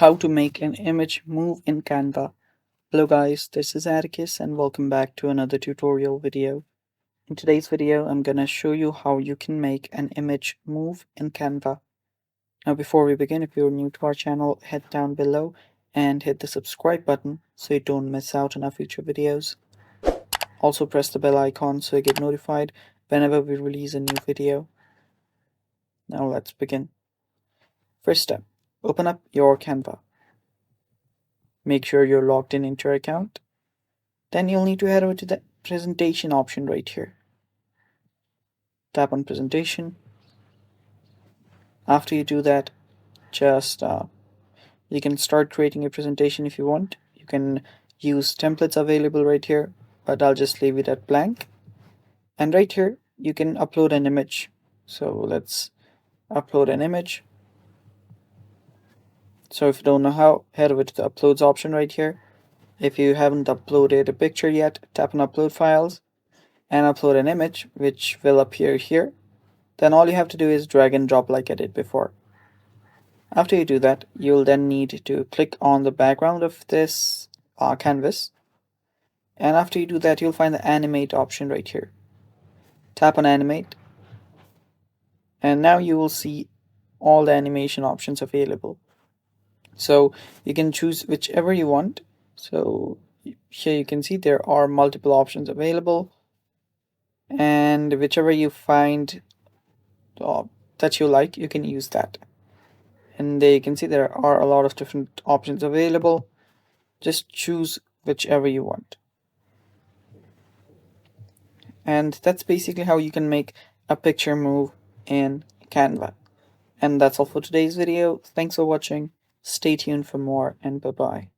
How to make an image move in Canva. Hello guys, this is Atticus and welcome back to another tutorial video. In today's video, I'm gonna show you how you can make an image move in Canva. Now before we begin, if you're new to our channel, head down below and hit the subscribe button so you don't miss out on our future videos. Also press the bell icon so you get notified whenever we release a new video. Now let's begin. First step, open up your Canva. Make sure you're logged in into your account. Then you'll need to head over to the presentation option right here. Tap on presentation. After you do that, just you can start creating a presentation if you want. You can use templates available right here, but I'll just leave it at blank. And right here, you can upload an image. So let's upload an image. So if you don't know how, head over to the uploads option right here. If you haven't uploaded a picture yet, tap on upload files and upload an image, which will appear here. Then all you have to do is drag and drop like I did before. After you do that, you'll then need to click on the background of this canvas. And after you do that, you'll find the Animate option right here. Tap on Animate. And now you will see all the animation options available. So you can choose whichever you want. So here you can see there are multiple options available. And whichever you find that you like, you can use that. And there you can see there are a lot of different options available. Just choose whichever you want. And that's basically how you can make a picture move in Canva. And that's all for today's video. Thanks for watching. Stay tuned for more and bye bye.